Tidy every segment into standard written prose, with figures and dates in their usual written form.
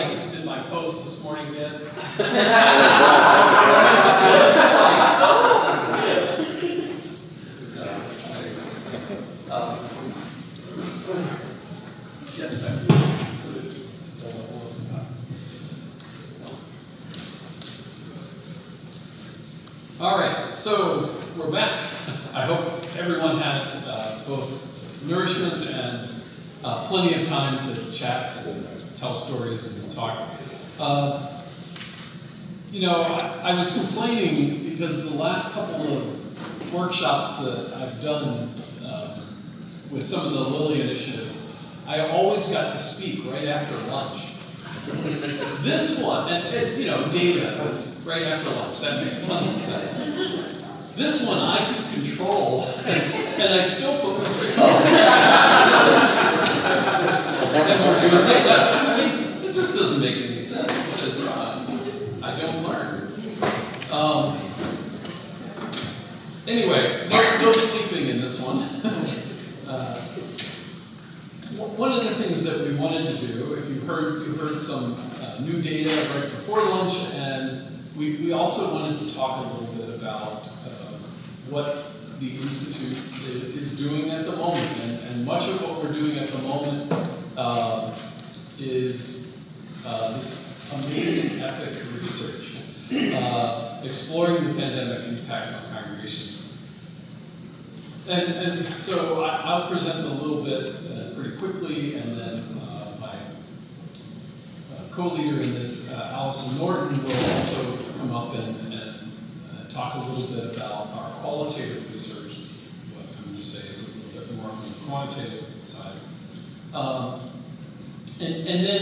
likes did my post this morning yet? Yes, ma'am. All right, so we're back. I hope everyone had both nourishment and plenty of time to chat and tell stories and talk. You know, I was complaining because the last couple of workshops that I've done with some of the Lilly initiatives, I always got to speak right after lunch. This one, and you know, data right after lunch, that makes tons of sense. This one I could control, and I still put myself and we're doing data. I mean, it just doesn't make any sense. What is wrong? I don't learn. Anyway, no sleeping in this one. One of the things that we wanted to do, you heard some new data right before lunch, and we also wanted to talk a little bit about what the Institute is doing at the moment. And much of what we're doing at the moment is this amazing epic research, exploring the pandemic impact on congregations. And so I'll present a little bit pretty quickly, and then my co-leader in this, Allison Moran, will also come up and talk a little bit about our qualitative research, is what I'm going to say is a little bit more from the quantitative side. And then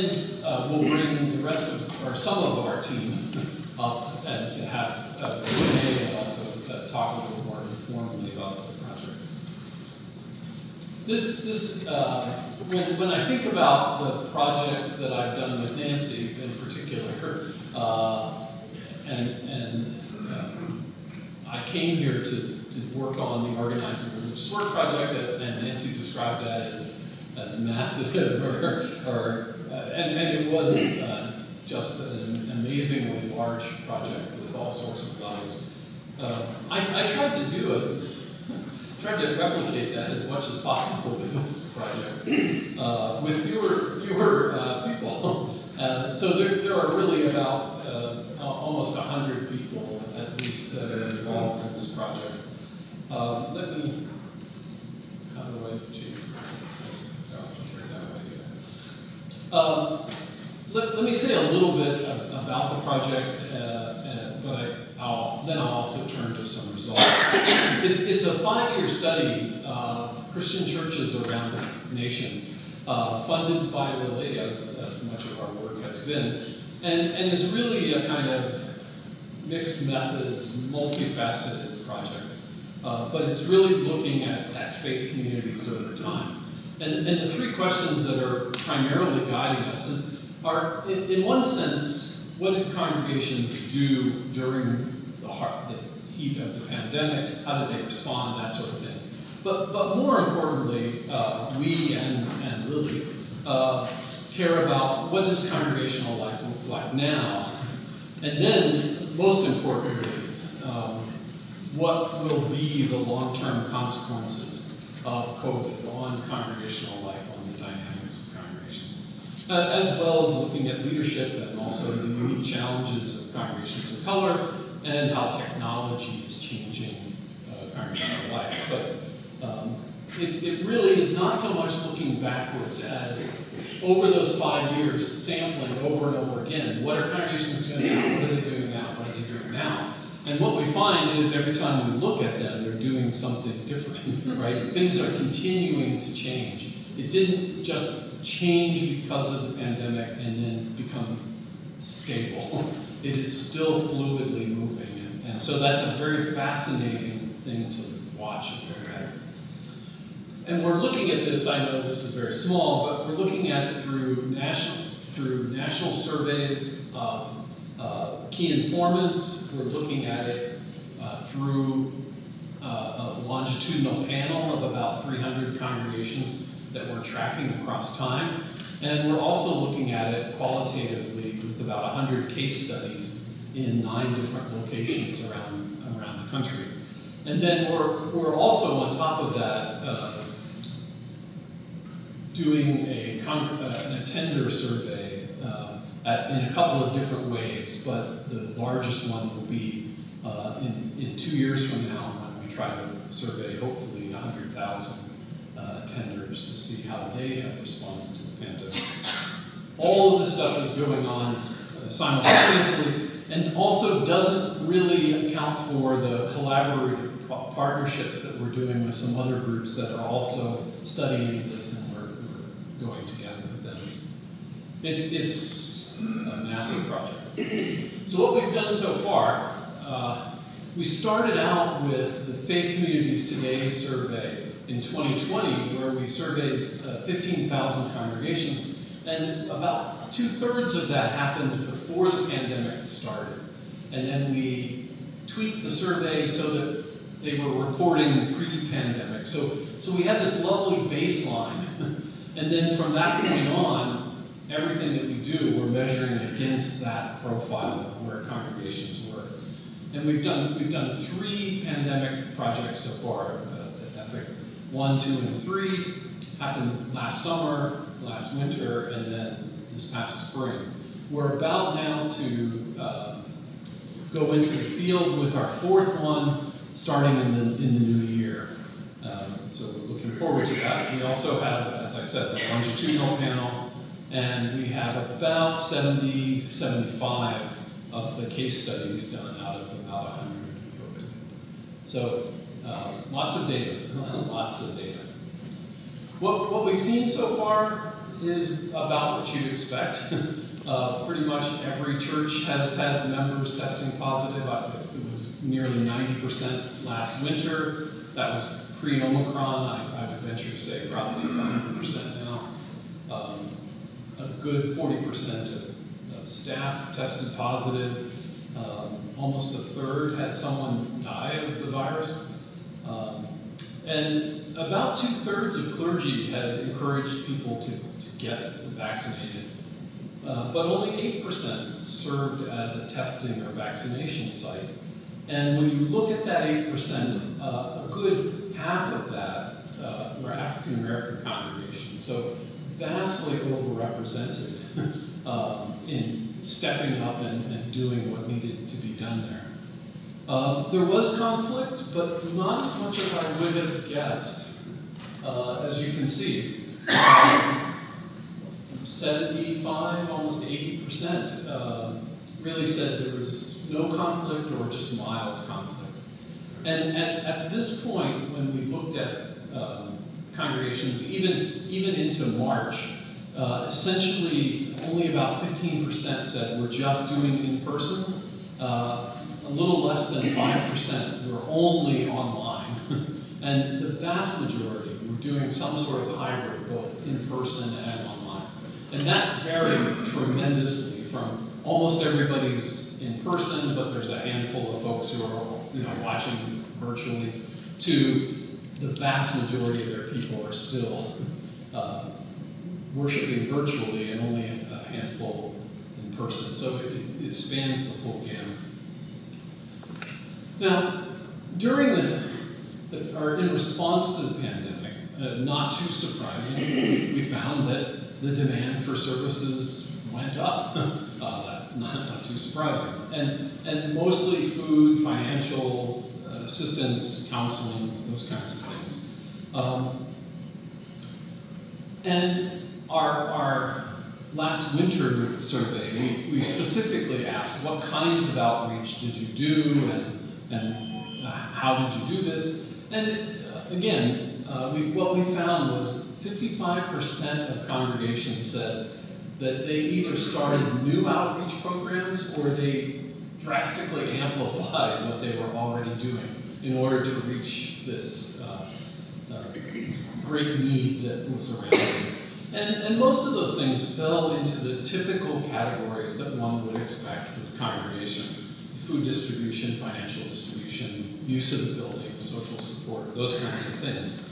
we'll bring the rest of, or some of our team up and to have a Q&A and also talk a little more informally about the project. When I think about the projects that I've done with Nancy in particular, I came here to work on the Organizing Religious Work project, and Nancy described that as massive, and it was just an amazingly large project with all sorts of levels. I tried to replicate that as much as possible with this project, with fewer people. So there are really about almost 100 people at least that are involved in this project. How do I change? Let me say a little bit about the project, but then I'll also turn to some results. It's a 5-year study of Christian churches around the nation, funded by Lilly, as much of our work has been, and is really a kind of mixed methods, multifaceted project. But it's really looking at faith communities over time. And the three questions that are primarily guiding us are, in one sense, what did congregations do during the heat of the pandemic? How did they respond? That sort of thing. But more importantly, we and Lilly care about what does congregational life look like now, and then, most importantly, what will be the long-term consequences of COVID on congregational life, on the dynamics of congregations, as well as looking at leadership and also the unique challenges of congregations of color and how technology is changing congregational life. But it really is not so much looking backwards as over those 5 years, sampling over and over again, what are congregations doing now? What are they doing now? What are they doing now? And what we find is every time we look at them, they're doing something different, right? Things are continuing to change. It didn't just change because of the pandemic and then become stable. It is still fluidly moving. And so that's a very fascinating thing to watch and look at. And we're looking at this, I know this is very small, but we're looking at it through national surveys of key informants. We're looking at it through a longitudinal panel of about 300 congregations that we're tracking across time. And we're also looking at it qualitatively with about 100 case studies in 9 different locations around the country. And then we're also on top of that doing an attender survey in a couple of different ways, but the largest one will be in 2 years from now when we try to survey hopefully 100,000 attenders to see how they have responded to the pandemic. All of this stuff is going on simultaneously and also doesn't really account for the collaborative partnerships that we're doing with some other groups that are also studying this, and we're going together with them. It's a massive project. So what we've done so far, we started out with the Faith Communities Today survey in 2020, where we surveyed 15,000 congregations, and about 2/3 of that happened before the pandemic started. And then we tweaked the survey so that they were reporting pre-pandemic. So we had this lovely baseline, and then from that point on, everything that we do, we're measuring against that profile of where congregations were. And we've done 3 pandemic projects so far at Epic. 1, 2, and 3 happened last summer, last winter, and then this past spring. We're about now to go into the field with our 4th one, starting in the new year. So we're looking forward to that. We also have, as I said, the longitudinal panel, and we have about 70, 75 of the case studies done out of about 100 we hope to do. So lots of data, lots of data. What we've seen so far is about what you'd expect. Pretty much every church has had members testing positive. It was nearly 90% last winter. That was pre-Omicron. I would venture to say probably it's 100% now. A good 40% of staff tested positive. Almost 1/3 had someone die of the virus. And about 2/3 of clergy had encouraged people to get vaccinated. But only 8% served as a testing or vaccination site. And when you look at that 8%, a good half of that were African American congregations, so vastly overrepresented in stepping up and doing what needed to be done there. There was conflict, but not as much as I would have guessed, as you can see. 75, almost 80% really said there was no conflict or just mild conflict. And at this point, when we looked at congregations, even into March, essentially only about 15% said we're just doing in person. A little less than 5% were only online. And the vast majority were doing some sort of hybrid, both in person and online. And that varied tremendously from almost everybody's in person, but there's a handful of folks who are watching virtually, to the vast majority of their people are still worshiping virtually and only a handful in person. So it spans the full gamut. Now, during or in response to the pandemic, not too surprising, we found that the demand for services went up. Not too surprising. And mostly food, financial assistance, counseling, those kinds of things. And our last winter survey, we specifically asked what kinds of outreach did you do and how did you do this? And again, what we found was 55% of congregations said that they either started new outreach programs or they drastically amplified what they were already doing in order to reach this great need that was around. And most of those things fell into the typical categories that one would expect with congregation: food distribution, financial distribution, use of the building, social support, those kinds of things.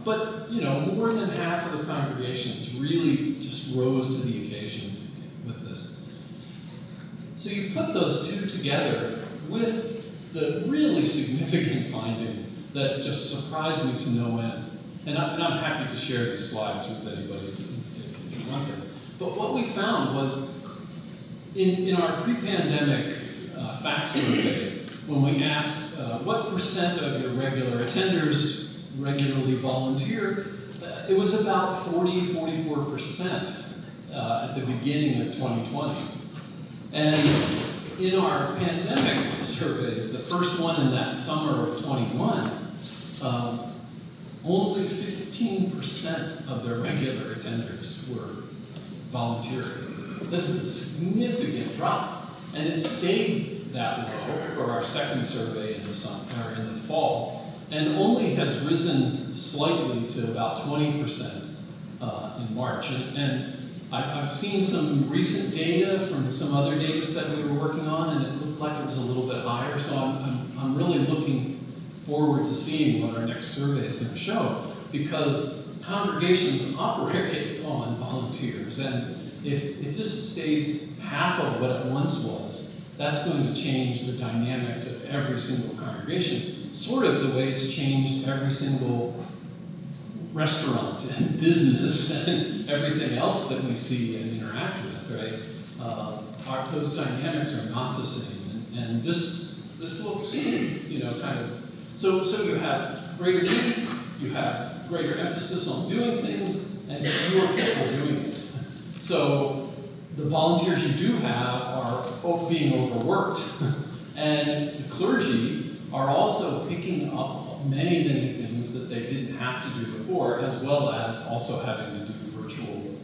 But more than half of the congregations really just rose to the occasion with this. So you put those two together with the really significant finding that just surprised me to no end. And I'm happy to share these slides with anybody if you want them. But what we found was in our pre-pandemic fact survey, when we asked what percent of your regular attenders regularly volunteer, it was about 44% at the beginning of 2020. And in our pandemic surveys, the first one in that summer of 21, only 15% of their regular attenders were volunteering. This is a significant drop, and it stayed that low for our second survey in the fall, and only has risen slightly to about 20% in March. And I've seen some recent data from some other data set we were working on, and it looked like it was a little bit higher. So I'm really looking forward to seeing what our next survey is going to show, because congregations operate on volunteers, and if this stays half of what it once was, that's going to change the dynamics of every single congregation, sort of the way it's changed every single restaurant and business and everything else that we see and interact with, right? Those dynamics are not the same, and this looks, kind of. So you have greater need, you have greater emphasis on doing things, and fewer people doing it. So the volunteers you do have are being overworked, and the clergy are also picking up many things that they didn't have to do before, as well as also having to do virtual,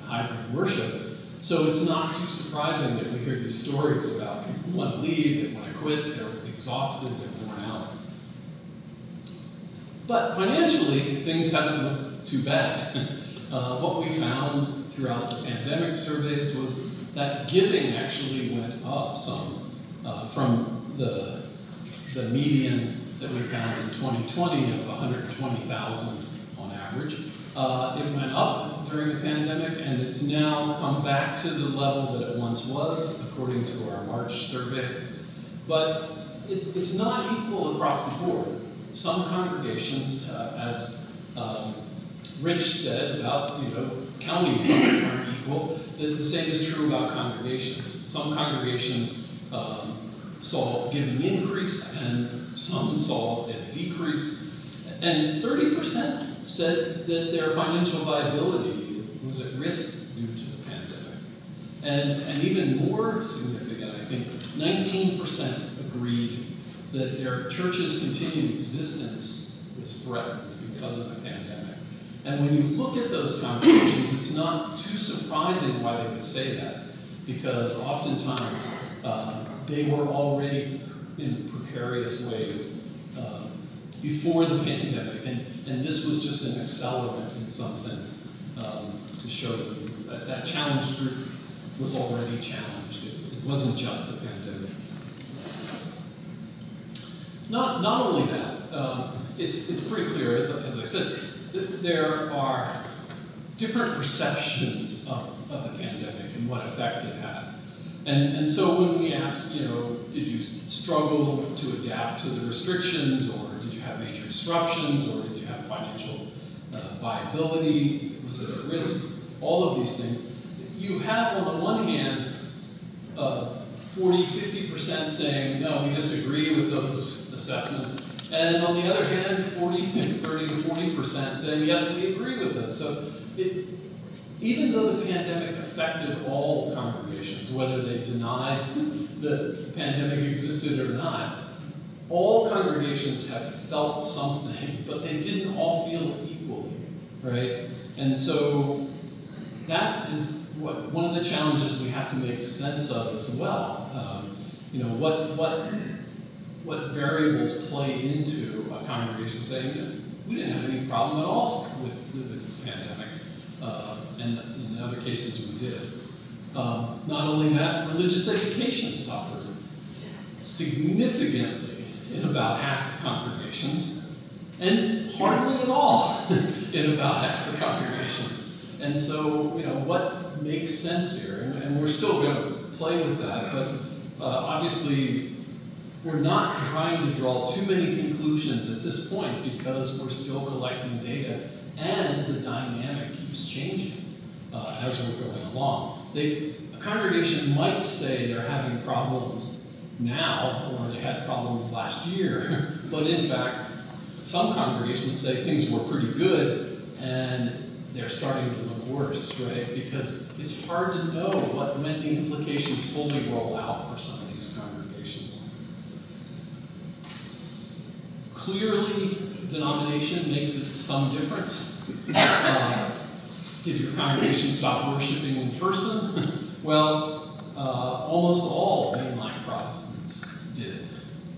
hybrid worship. So it's not too surprising that we hear these stories about people who want to leave, they want to quit, they're exhausted, they're worn out. But financially, things haven't looked too bad. What we found throughout the pandemic surveys was that giving actually went up some from the median that we found in 2020 of 120,000 on average. It went up during the pandemic, and it's now come back to the level that it once was, according to our March survey. But it's not equal across the board. Some congregations, as Rich said about, counties aren't equal, the same is true about congregations. Some congregations saw giving increase, and some saw it decrease. And 30% said that their financial viability was at risk due to the pandemic. And even more significant, I think, 19% agreed that their church's continued existence was threatened because of the pandemic. And when you look at those congregations, it's not too surprising why they would say that, because oftentimes they were already in precarious ways before the pandemic, and this was just an accelerant in some sense to show that challenged group was already challenged. It wasn't just the pandemic. Not only that, it's pretty clear, as I said, that there are different perceptions of the pandemic and what effect it had. And so when we asked, did you struggle to adapt to the restrictions, or did you have major disruptions, or did you have financial viability, was it at risk, all of these things, you have on the one hand 40-50% saying, no, we disagree with those assessments. And on the other hand, 30 to 40% saying, yes, we agree with this. So even though the pandemic affected all congregations, whether they denied the pandemic existed or not, all congregations have felt something, but they didn't all feel equally, right? And so that is one of the challenges we have to make sense of as well. What variables play into a congregation saying, we didn't have any problem at all with the pandemic, and in other cases we did. Not only that, religious education suffered significantly in about half the congregations, and hardly at all in about half the congregations. And so, what makes sense here? And we're still going to play with that, but obviously we're not trying to draw too many conclusions at this point because we're still collecting data and the dynamic keeps changing as we're going along. A congregation might say they're having problems now, or they had problems last year, but in fact, some congregations say things were pretty good and they're starting to look worse, right? Because it's hard to know when the implications fully roll out for some of these congregations. Clearly, denomination makes some difference. Did your congregation stop worshiping in person? Well, almost all mainline Protestants did.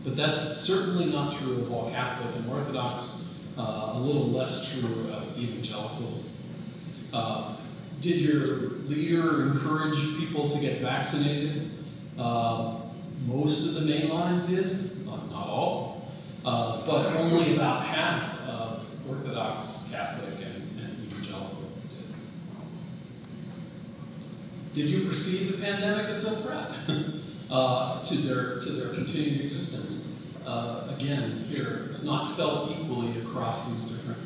But that's certainly not true of all Catholic and Orthodox, a little less true of evangelicals. Did your leader encourage people to get vaccinated? Most of the mainline did, not all, but only about half of Orthodox, Catholic, and evangelicals did. Did you perceive the pandemic as a threat to their continued existence? Again, here, it's not felt equally across these different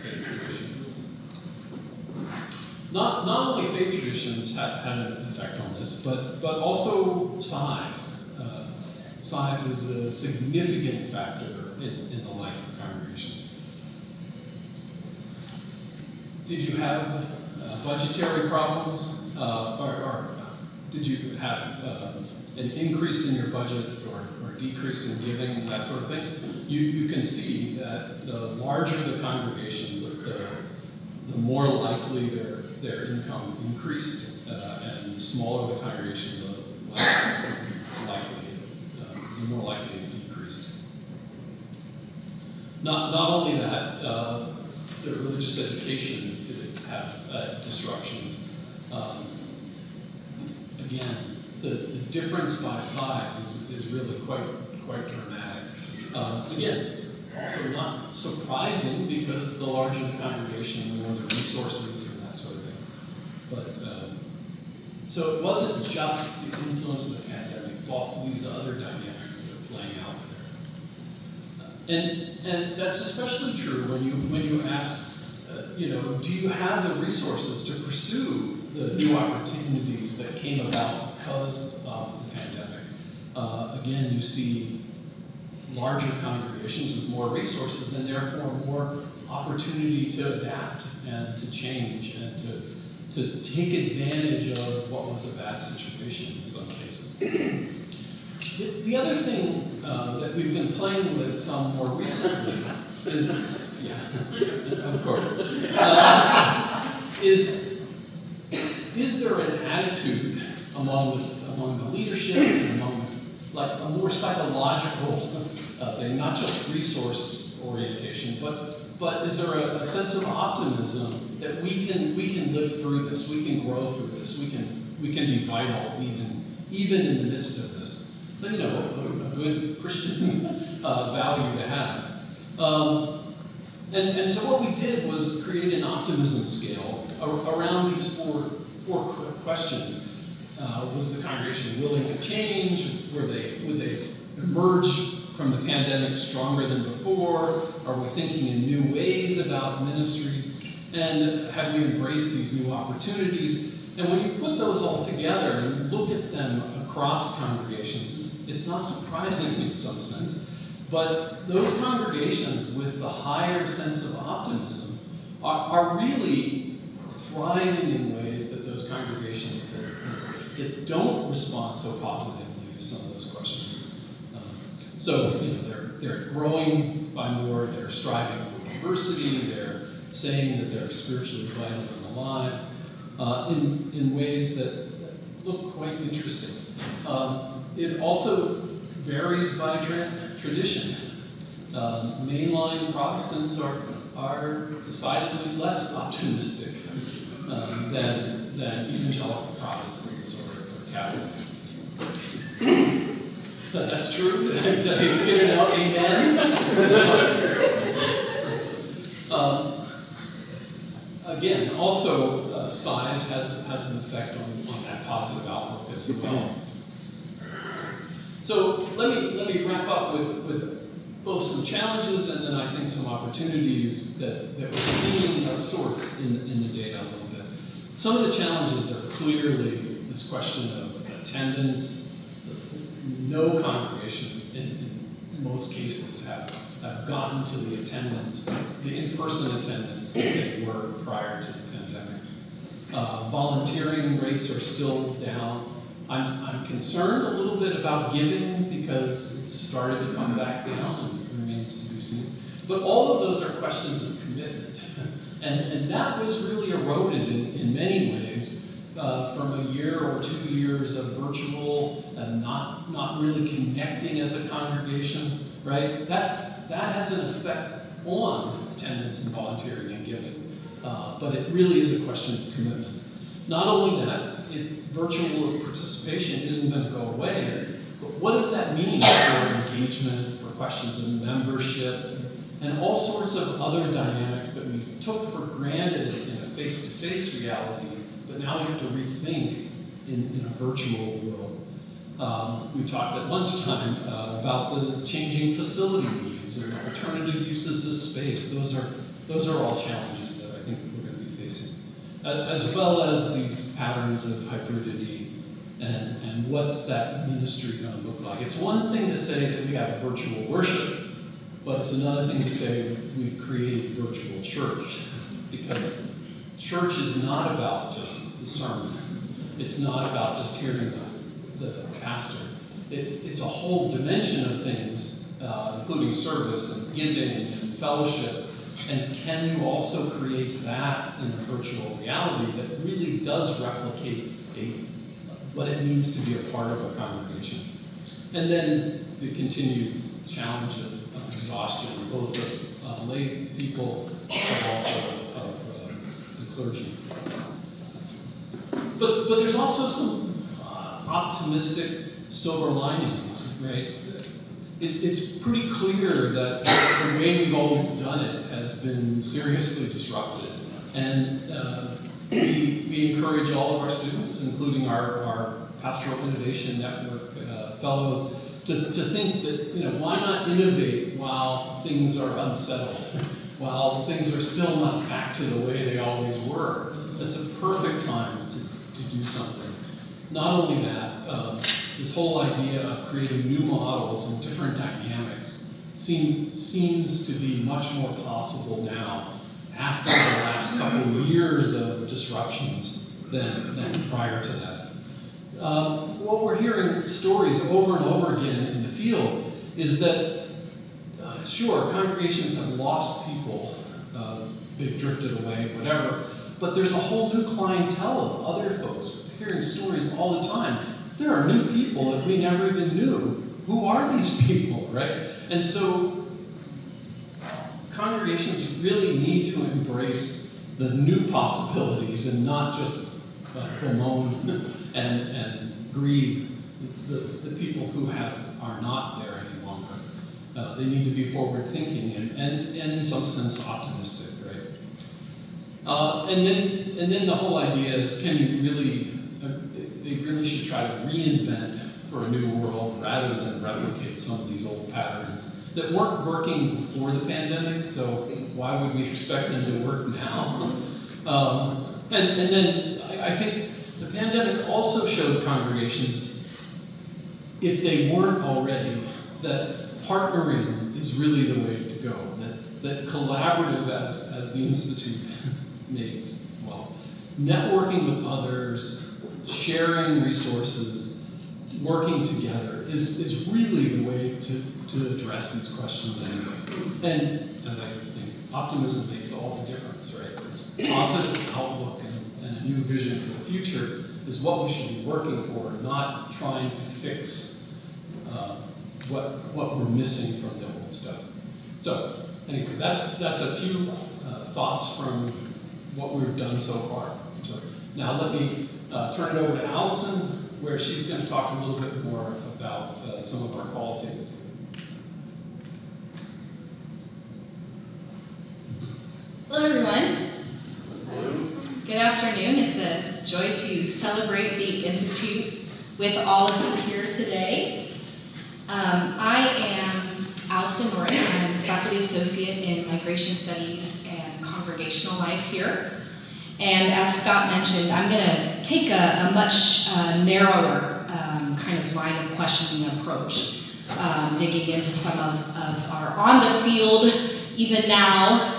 faith traditions. Not only faith traditions had an effect on this, but also size. Size is a significant factor in the life of congregations. Did you have budgetary problems, or did you have an increase in your budget or decrease in giving, that sort of thing? You can see that the larger the congregation, the more likely their income increased, and the smaller the congregation, the more likely it decreased. Not only that, the religious education did have disruptions. Again, the difference by size is really quite dramatic. Again, also not surprising because the larger the congregation, the more the resources and that sort of thing. But so it wasn't just the influence of the pandemic; it's also these other dynamics that are playing out there. And that's especially true when you ask, do you have the resources to pursue the new opportunities that came about because of the pandemic? Again, you see larger congregations with more resources and therefore more opportunity to adapt and to change and to take advantage of what was a bad situation in some cases. The other thing that we've been playing with some more recently is, of course, is there an attitude among the leadership and among like a more psychological thing, not just resource orientation, but is there a sense of optimism that we can live through this, we can grow through this, we can be vital even in the midst of this? A good Christian value to have. And so what we did was create an optimism scale around these four questions. Was the congregation willing to change? Would they emerge from the pandemic stronger than before? Are we thinking in new ways about ministry? And have we embraced these new opportunities? And when you put those all together and look at them across congregations, it's not surprising in some sense, but those congregations with the higher sense of optimism are really thriving in ways that those congregations that don't respond so positively to some of those questions. They're growing by more, they're striving for diversity, they're saying that they're spiritually vital and alive in ways that look quite interesting. It also varies by tradition. Mainline Protestants are decidedly less optimistic than evangelical Protestants or Catholics. That's true? Did I get it out? Amen? again, also size has an effect on that positive outlook as well. So let me wrap up with both some challenges and then I think some opportunities that we're seeing of sorts in the data a little bit. Some of the challenges are clearly this question of attendance. No congregation in most cases have gotten to the attendance, the in-person attendance that they were prior to the pandemic. Volunteering rates are still down. I'm concerned a little bit about giving because it's started to come back down and it remains to be seen. But all of those are questions of commitment. and that was really eroded in many ways from a year or 2 years of virtual and not really connecting as a congregation, right? That has an effect on attendance and volunteering and giving. But it really is a question of commitment. Not only that, if virtual participation isn't going to go away, but what does that mean for engagement, for questions of membership, and all sorts of other dynamics that we took for granted in a face-to-face reality, but now we have to rethink in a virtual world. We talked at lunchtime about the changing facility needs or alternative uses of space. Those are all challenges that I think we're going to be facing, as well as these patterns of hybridity and what's that ministry going to look like. It's one thing to say that we have virtual worship, but it's another thing to say we've created virtual church, because church is not about just the sermon. It's not about just hearing the pastor. It's a whole dimension of things, including service and giving and fellowship. And can you also create that in a virtual reality that really does replicate what it means to be a part of a congregation? And then the continued challenge of exhaustion, both of lay people but also of the clergy. But there's also some optimistic silver linings, right? It's pretty clear that the way we've always done it has been seriously disrupted. And we encourage all of our students, including our Pastoral Innovation Network fellows, to think that, why not innovate while things are unsettled, while things are still not back to the way they always were. That's a perfect time to do something. Not only that, this whole idea of creating new models and different dynamics seems to be much more possible now after the last couple of years of disruptions than prior to that. What we're hearing stories over and over again in the field is that, sure, congregations have lost people, they've drifted away, whatever, but there's a whole new clientele of other folks. We're hearing stories all the time. There are new people that we never even knew. Who are these people, right? And so congregations really need to embrace the new possibilities and not just bemoan and grieve the people who are not there any longer. They need to be forward-thinking and in some sense optimistic, right? And then the whole idea is, can you really? They really should try to reinvent for a new world rather than replicate some of these old patterns that weren't working before the pandemic. So why would we expect them to work now? And then I think the pandemic also showed congregations, if they weren't already, that partnering is really the way to go. That collaborative, as the Institute makes, networking with others, sharing resources, working together is really the way to address these questions anyway. And as I think, optimism makes all the difference, right? This positive outlook and a new vision for the future is what we should be working for, not trying to fix what we're missing from the old stuff. So anyway, that's a few thoughts from what we've done so far. So now let me turn it over to Allison, where she's going to talk a little bit more about some of our qualitative. Hello, everyone. afternoon. It's a joy to celebrate the Institute with all of you here today. I am Allison Moran. I'm faculty associate in Migration Studies and Congregational Life here. And as Scott mentioned, I'm going to take a much narrower kind of line of questioning approach, digging into some of our on-the-field, even now,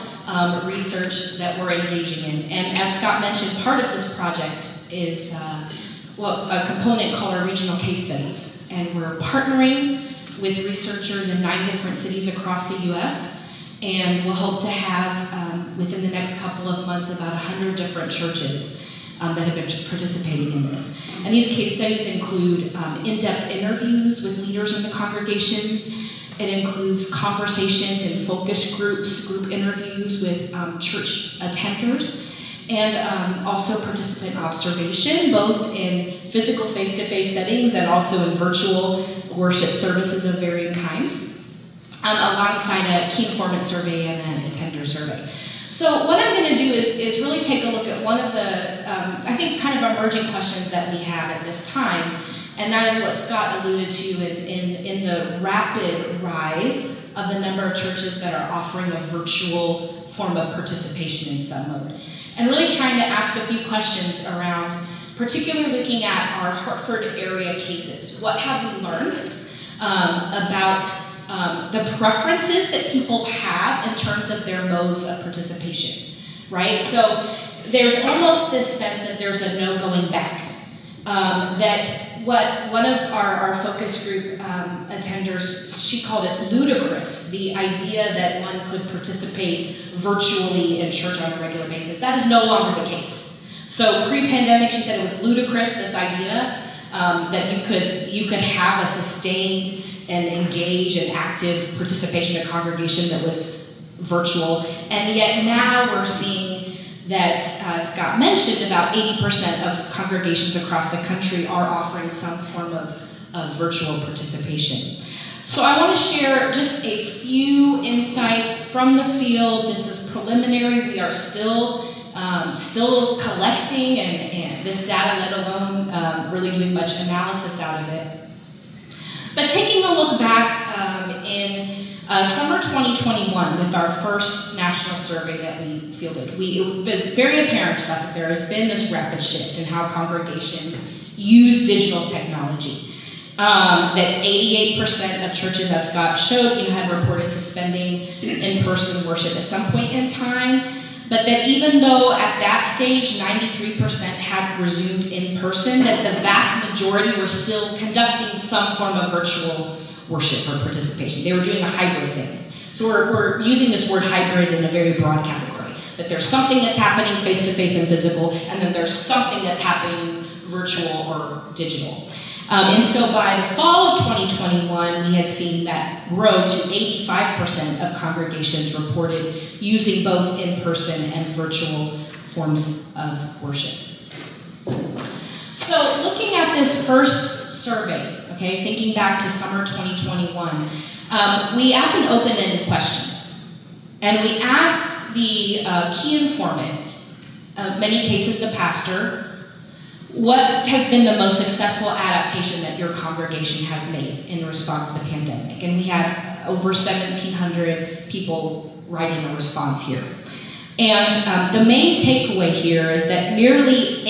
research that we're engaging in. And as Scott mentioned, part of this project is a component called our regional case studies. And we're partnering with researchers in 9 different cities across the US. And we'll hope to have, within the next couple of months, about 100 different churches that have been participating in this. And these case studies include in-depth interviews with leaders in the congregations. It includes conversations and focus groups, group interviews with church attenders, and also participant observation, both in physical face-to-face settings and also in virtual worship services of varying kinds, alongside a key informant survey and an attender survey. So what I'm going to do is really take a look at one of the, I think, kind of emerging questions that we have at this time. And that is what Scott alluded to in the rapid rise of the number of churches that are offering a virtual form of participation in some mode. And really trying to ask a few questions around, particularly looking at our Hartford area cases. What have we learned about the preferences that people have in terms of their modes of participation, right? So there's almost this sense that there's a no going back. That what one of our focus group attenders, she called it ludicrous, the idea that one could participate virtually in church on a regular basis. That is no longer the case. So pre-pandemic, she said it was ludicrous, this idea that you could have a sustained and engaged and active participation in a congregation that was virtual. And yet now we're seeing that Scott mentioned, about 80% of congregations across the country are offering some form of virtual participation. So I want to share just a few insights from the field. This is preliminary. We are still collecting and this data, let alone really doing much analysis out of it. But taking a look back in summer 2021 with our first national survey that we fielded, it was very apparent to us that there has been this rapid shift in how congregations use digital technology. That 88% of churches, as Scott showed, had reported suspending in-person worship at some point in time, but that even though at that stage 93% had resumed in person, that the vast majority were still conducting some form of virtual worship or participation. They were doing a hybrid thing. So we're using this word hybrid in a very broad category, that there's something that's happening face-to-face and physical, and then there's something that's happening virtual or digital. And so by the fall of 2021, we had seen that grow to 85% of congregations reported using both in-person and virtual forms of worship. So looking at this first survey, okay, thinking back to summer 2021, we asked an open-ended question. And we asked the key informant, many cases the pastor, what has been the most successful adaptation that your congregation has made in response to the pandemic? And we had over 1,700 people writing a response here. And the main takeaway here is that nearly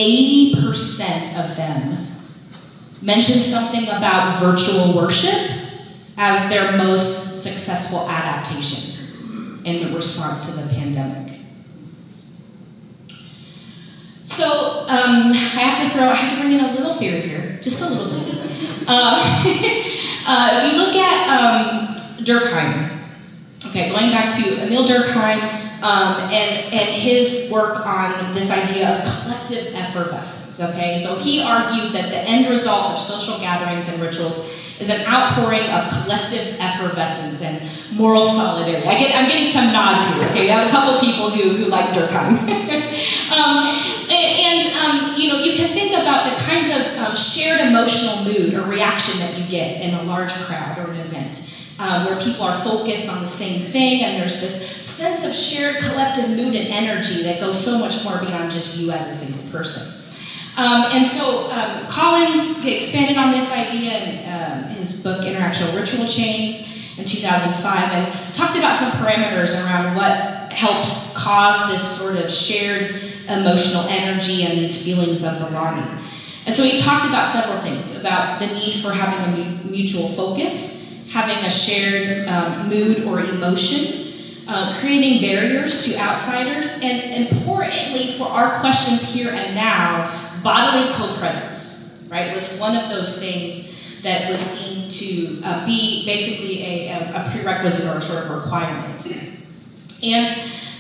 80% of them mentioned something about virtual worship as their most successful adaptation in response to the pandemic. So I have to bring in a little theory here, just a little bit. If you look at Durkheim, okay, going back to Emil Durkheim and his work on this idea of collective effervescence, okay? So he argued that the end result of social gatherings and rituals is an outpouring of collective effervescence and moral solidarity. I'm getting some nods here, okay? We have a couple people who like Durkheim. You can think about the kinds of shared emotional mood or reaction that you get in a large crowd or an event. where people are focused on the same thing, and there's this sense of shared collective mood and energy that goes so much more beyond just you as a single person. And so Collins expanded on this idea in his book Interactional Ritual Chains in 2005, and talked about some parameters around what helps cause this sort of shared emotional energy and these feelings of belonging. And so he talked about several things, about the need for having a mutual focus, having a shared mood or emotion, creating barriers to outsiders, and importantly for our questions here and now, bodily co-presence, right, was one of those things that was seen to be basically a prerequisite or a sort of requirement. And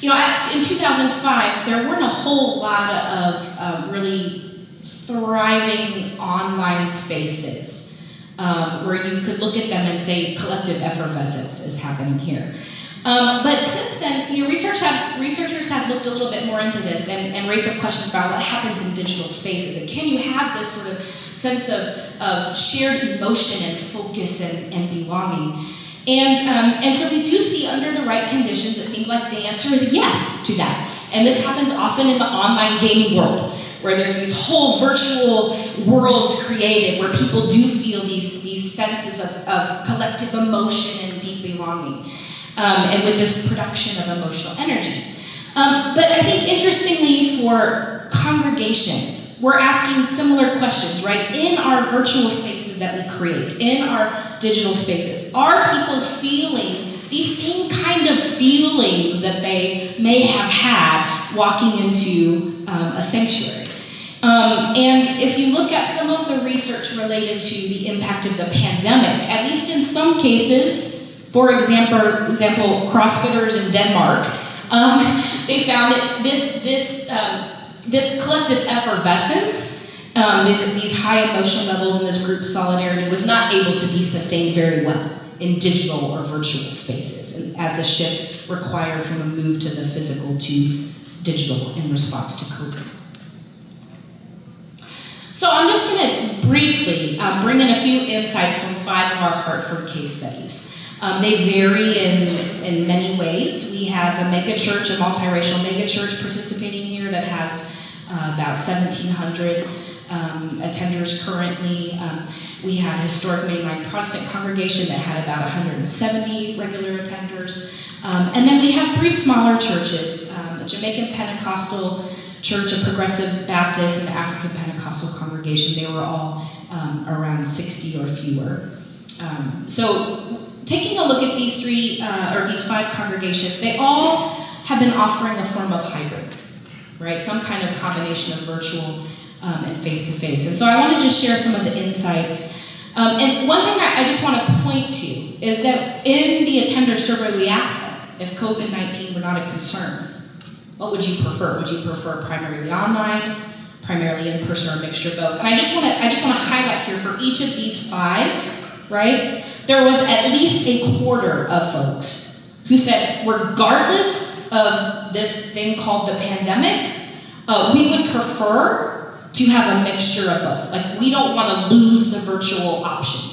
in 2005, there weren't a whole lot of really thriving online spaces where you could look at them and say collective effervescence is happening here. But since then, researchers have looked a little bit more into this and raised some questions about what happens in digital spaces, and can you have this sort of sense of shared emotion and focus and belonging? And so we do see under the right conditions, it seems like the answer is yes to that. And this happens often in the online gaming world, where there's these whole virtual worlds created where people do feel these senses of collective emotion and deep belonging. And with this production of emotional energy. But I think interestingly for congregations, we're asking similar questions, right? In our virtual spaces that we create, in our digital spaces, are people feeling these same kind of feelings that they may have had walking into a sanctuary? And if you look at some of the research related to the impact of the pandemic, at least in some cases, for example, CrossFitters in Denmark, they found that this collective effervescence, these high emotional levels and this group solidarity was not able to be sustained very well in digital or virtual spaces, as the shift required from a move to the physical to digital in response to COVID. So I'm just going to briefly bring in a few insights from 5 of our Hartford case studies. They vary in many ways. We have a megachurch, a multiracial megachurch participating here that has about 1,700 attenders currently. We have a historic mainline Protestant congregation that had about 170 regular attenders. And then we have 3 smaller churches, a Jamaican Pentecostal church, a Progressive Baptist, and an African Pentecostal congregation. They were all around 60 or fewer. So taking a look at these 5 congregations, they all have been offering a form of hybrid, right? Some kind of combination of virtual and face-to-face. And so I want to just share some of the insights. And one thing I just want to point to is that in the attender survey, we asked them if COVID-19 were not a concern, what would you prefer? Would you prefer primarily online, primarily in person, or a mixture of both? And I just want to highlight here for each of these 5, right? There was at least a quarter of folks who said, regardless of this thing called the pandemic, we would prefer to have a mixture of both. Like, we don't want to lose the virtual option.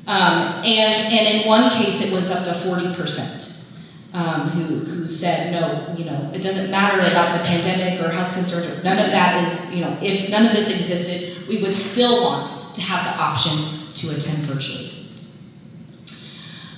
And in one case, it was up to 40% who said, no, it doesn't matter about the pandemic or health concerns, or none of that is, if none of this existed, we would still want to have the option to attend virtually.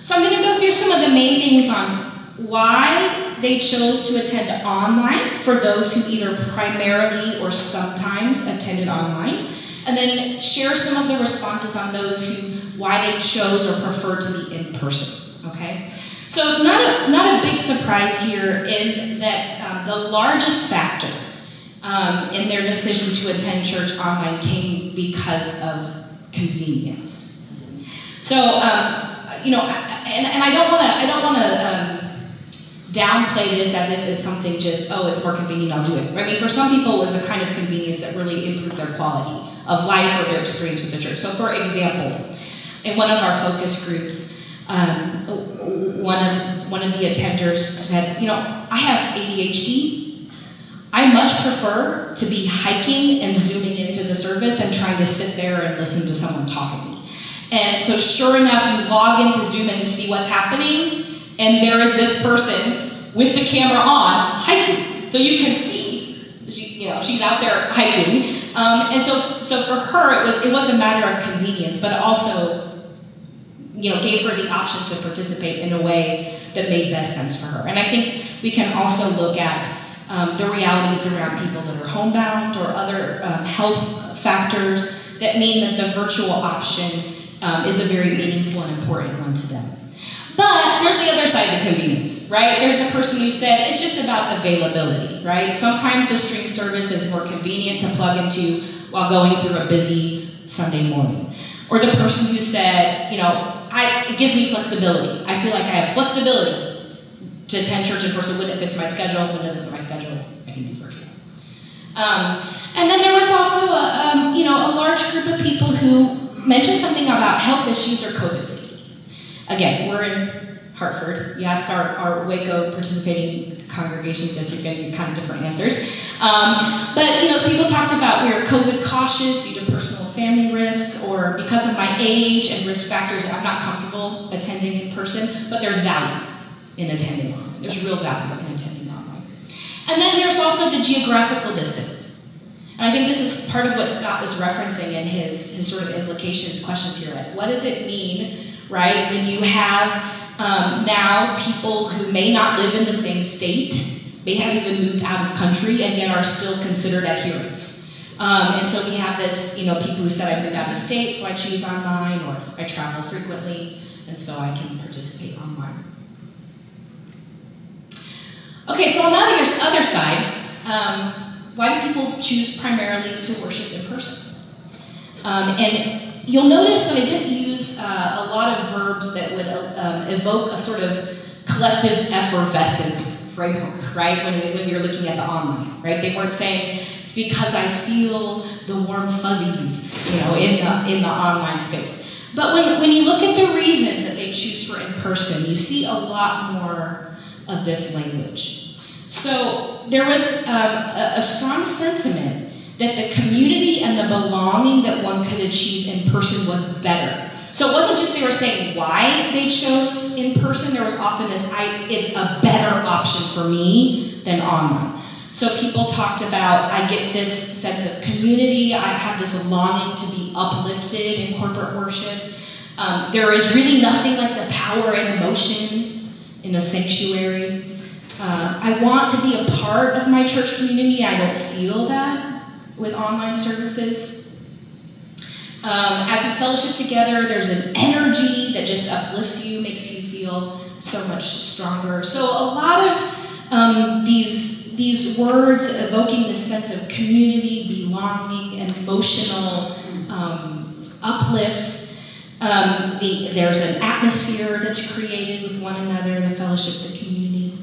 So I'm going to go through some of the main things on why they chose to attend online for those who either primarily or sometimes attended online, and then share some of the responses on those why they chose or preferred to be in person, okay? So not a big surprise here in that the largest factor in their decision to attend church online came because of convenience. So, and I don't want to downplay this as if it's something just, it's more convenient, I'll do it. I mean, for some people, it was a kind of convenience that really improved their quality of life or their experience with the church. So, for example, in one of our focus groups, one of the attenders said, I have ADHD. I much prefer to be hiking and zooming into the service than trying to sit there and listen to someone talk at me. And so sure enough, you log into Zoom and you see what's happening, and there is this person with the camera on hiking. So you can see, she's out there hiking. And so for her, it was a matter of convenience, but it also, gave her the option to participate in a way that made best sense for her. And I think we can also look at the realities around people that are homebound or other health factors that mean that the virtual option is a very meaningful and important one to them. But there's the other side of convenience, right? There's the person who said it's just about availability, right? Sometimes the stream service is more convenient to plug into while going through a busy Sunday morning. Or the person who said, it gives me flexibility. I feel like I have flexibility to attend church in person when it fits my schedule. When it doesn't fit my schedule, I can do virtual. And then there was also a large group of people who mentioned something about health issues or COVID safety. Again, we're in Hartford. You ask our Waco participating congregations this, you're going to get kind of different answers. But people talked about we are COVID cautious due to personal family risks, or because of my age and risk factors, I'm not comfortable attending in person, but there's value in attending online. There's real value in attending online. And then there's also the geographical distance. And I think this is part of what Scott was referencing in his sort of implications, questions here. Like, what does it mean, right, when you have now people who may not live in the same state, may have even moved out of country, and yet are still considered adherents. And so we have this, people who said I moved out of state, so I choose online, or I travel frequently, and so I can participate online. Okay, so on the other side, why do people choose primarily to worship in person? And you'll notice that I didn't use a lot of verbs that would evoke a sort of collective effervescence framework, right? When you're looking at the online, right? They weren't saying it's because I feel the warm fuzzies, in the online space. But when you look at the reasons that they choose for in person, you see a lot more of this language. So there was a strong sentiment that the community and the belonging that one could achieve in person was better. So it wasn't just they were saying why they chose in person, there was often this, it's a better option for me than online. So people talked about, I get this sense of community, I have this longing to be uplifted in corporate worship. There is really nothing like the power and emotion in a sanctuary. I want to be a part of my church community, I don't feel that with online services. As we fellowship together, there's an energy that just uplifts you, makes you feel so much stronger. So a lot of these words evoking this sense of community, belonging, and emotional uplift. There's an atmosphere that's created with one another in the fellowship, the community.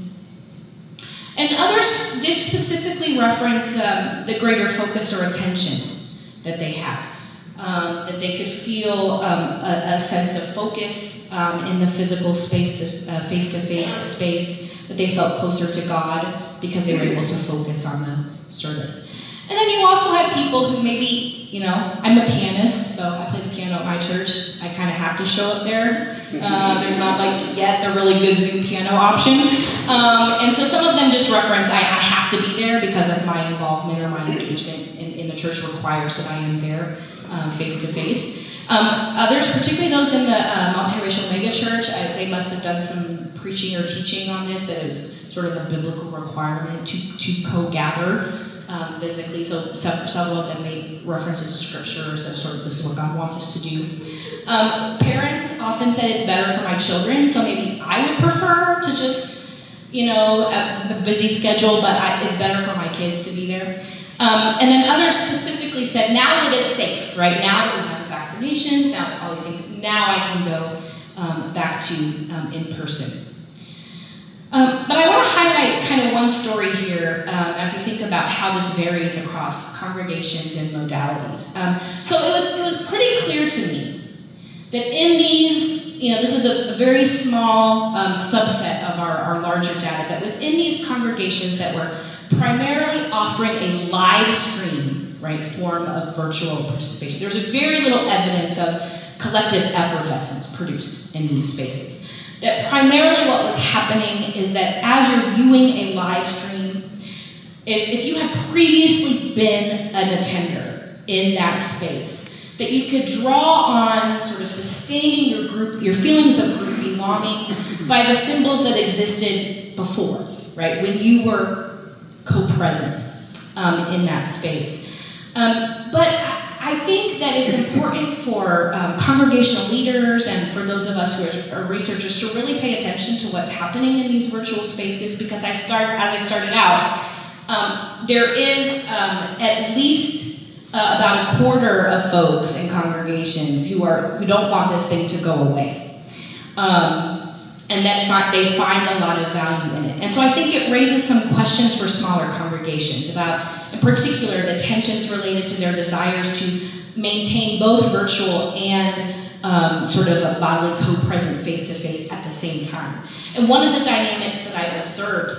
And others did specifically reference the greater focus or attention that they had. That they could feel a sense of focus in the physical space, face-to-face space, that they felt closer to God because they were able to focus on the service. And then you also had people who maybe, I'm a pianist, so I play the piano at my church. I kind of have to show up there. There's not yet the really good Zoom piano option. And so some of them just reference, I have to be there because of my involvement or my engagement in the church requires that I am there. Face-to-face. Others, particularly those in the multiracial megachurch, they must have done some preaching or teaching on this that is sort of a biblical requirement to co-gather physically. So several of them made references to scriptures of sort of this is what God wants us to do. Parents often said it's better for my children, so maybe I would prefer to just, a busy schedule, but it's better for my kids to be there. And then others specifically said, now that it's safe, right? Now that we have vaccinations, now that all these things, now I can go back to in person. But I want to highlight kind of one story here as we think about how this varies across congregations and modalities. So it was pretty clear to me that in these, this is a very small subset of our larger data, but within these congregations that were primarily offering a live stream, right, form of virtual participation. There's very little evidence of collective effervescence produced in these spaces. That primarily what was happening is that as you're viewing a live stream, if you had previously been an attender in that space, that you could draw on sort of sustaining your group, your feelings of group belonging by the symbols that existed before, right? When you were co-present in that space. But I think that it's important for congregational leaders and for those of us who are researchers to really pay attention to what's happening in these virtual spaces, because as I started out, there is at least about a quarter of folks in congregations who don't want this thing to go away. And that they find a lot of value in it. And so I think it raises some questions for smaller congregations about, in particular, the tensions related to their desires to maintain both virtual and sort of a bodily co-present face-to-face at the same time. And one of the dynamics that I've observed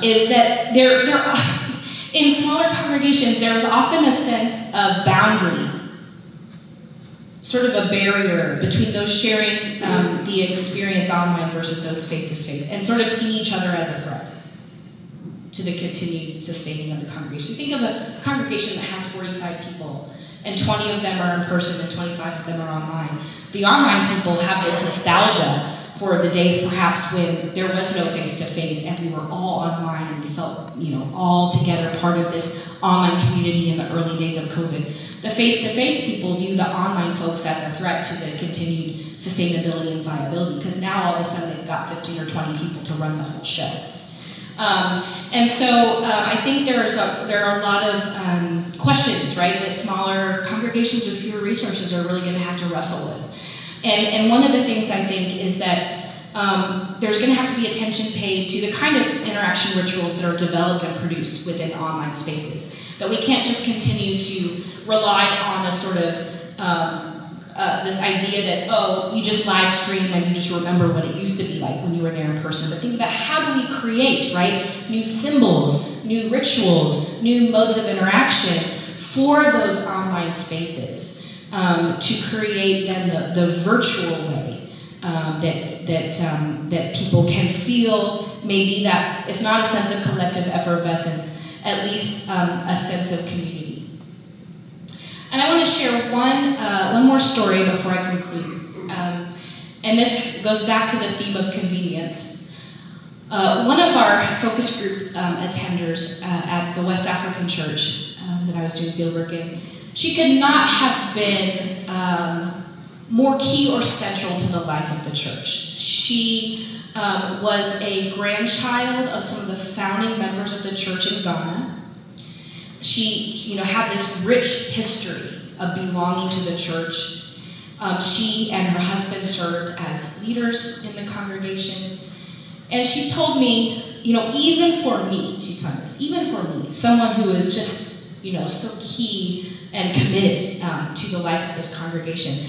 is that there in smaller congregations, there's often a sense of boundary, sort of a barrier between those sharing the experience online versus those face-to-face, and sort of seeing each other as a threat to the continued sustaining of the congregation. Think of a congregation that has 45 people, and 20 of them are in person and 25 of them are online. The online people have this nostalgia for the days perhaps when there was no face-to-face and we were all online and we felt, all together part of this online community in the early days of COVID. The face-to-face people view the online folks as a threat to the continued sustainability and viability, because now all of a sudden they've got 15 or 20 people to run the whole show. And so I think there are a lot of questions, right, that smaller congregations with fewer resources are really going to have to wrestle with. And one of the things I think is that there's going to have to be attention paid to the kind of interaction rituals that are developed and produced within online spaces. That we can't just continue to rely on a sort of this idea that, you just live stream and you just remember what it used to be like when you were there in person. But think about how do we create, right, new symbols, new rituals, new modes of interaction for those online spaces. To create then the virtual way that people can feel maybe that, if not a sense of collective effervescence, at least a sense of community. And I want to share one more story before I conclude. And this goes back to the theme of convenience. One of our focus group attenders at the West African church that I was doing fieldwork in, she could not have been more key or central to the life of the church. She was a grandchild of some of the founding members of the church in Ghana. She, had this rich history of belonging to the church. She and her husband served as leaders in the congregation. And she told me, even for me, she's telling us, even for me, someone who is just, so key and committed to the life of this congregation.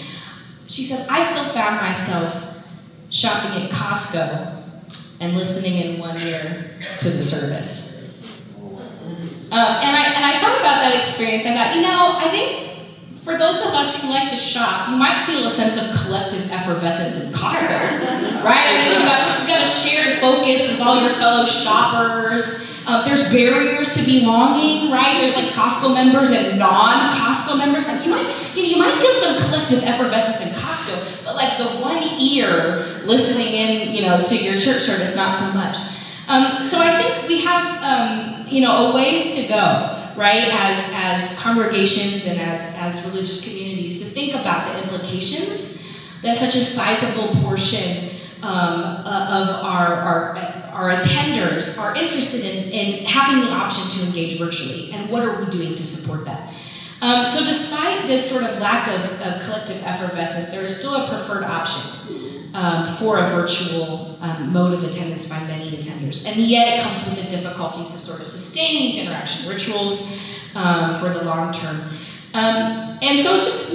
She said, I still found myself shopping at Costco and listening in one ear to the service. And I thought about that experience. I thought, I think for those of us who like to shop, you might feel a sense of collective effervescence in Costco, right? You've got a shared focus with all your fellow shoppers. There's barriers to belonging, right? There's like Costco members and non-Costco members. Like you might feel some collective effervescence in Costco, but like the one ear listening in, to your church service, not so much. So I think we have, a ways to go, right? As congregations and as religious communities to think about the implications that such a sizable portion of our attenders are interested in having the option to engage virtually, and what are we doing to support that? So despite this sort of lack of collective effervescence, there is still a preferred option for a virtual mode of attendance by many attenders, and yet it comes with the difficulties of sort of sustaining these interaction rituals for the long term. And so just,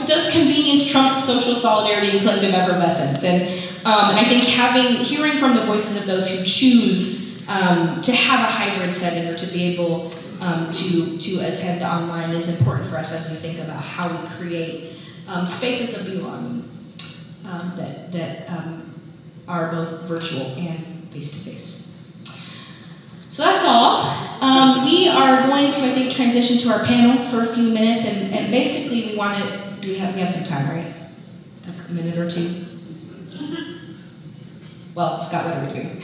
does convenience trump social solidarity and collective effervescence? And I think hearing from the voices of those who choose to have a hybrid setting or to be able to attend online is important for us as we think about how we create spaces of belonging that are both virtual and face-to-face. So that's all. We are going to, I think, transition to our panel for a few minutes, and basically we want to, we have some time, right? A minute or two? Well, Scott, what are we doing?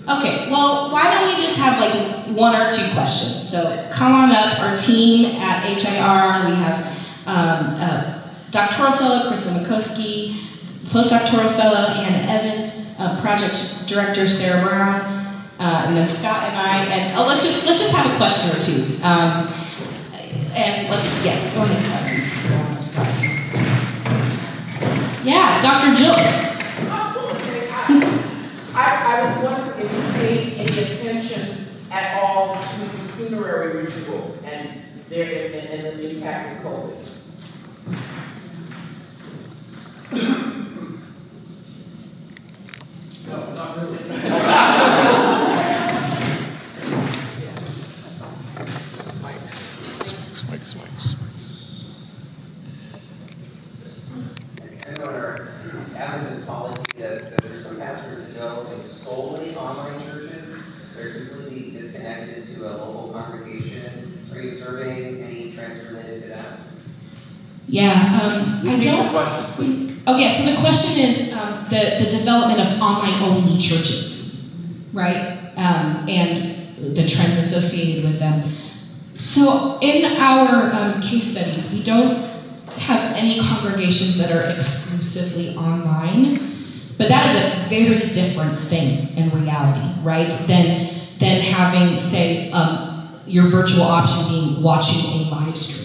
Okay, well, why don't we just have like one or two questions? So come on up, our team at HIRR, we have doctoral fellow Charissa Mikoski, postdoctoral fellow Hannah Evans, project director Sarah Brown, and then Scott and I, and let's just have a question or two. And let's, go ahead, go on, Scott. Yeah, Dr. Gillis. I was wondering if you paid any attention at all to funerary rituals and the impact of COVID. No, not really. I know in our Adventist polity that there's some pastors that go in solely online churches. They're completely disconnected to a local congregation. Are you observing any trends related to that? Yeah, I don't think. Okay, so the question is the development of online-only churches, right? And the trends associated with them. So in our case studies, we don't have any congregations that are exclusively online, but that is a very different thing in reality, right? Than having, say, your virtual option being watching a live stream.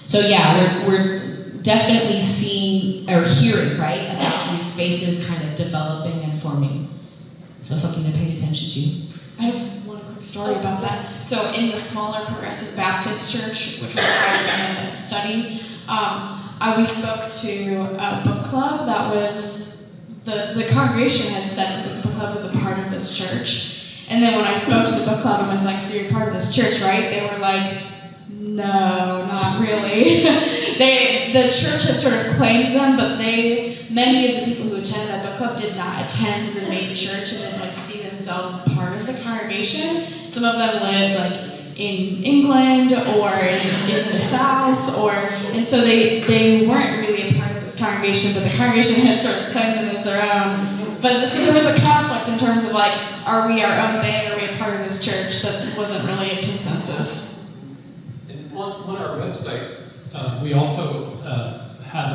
So yeah, we're definitely seeing or hearing, right, about these spaces kind of developing and forming. So something to pay attention to. I have one quick story about that. So in the smaller Progressive Baptist Church, which was hired in a study, we spoke to a book club that was, the congregation had said that this book club was a part of this church. And then when I spoke to the book club and was like, so you're part of this church, right? They were like, no, not really. The church had sort of claimed them, but many of the people who attended that book club did not attend the main church and didn't see themselves part of the congregation. Some of them lived in England or in the South, and so they weren't really a part of this congregation, but the congregation had sort of claimed them as their own. But so there was a conflict in terms of are we our own thing, are we a part of this church? That wasn't really a consensus. And on our website, we also have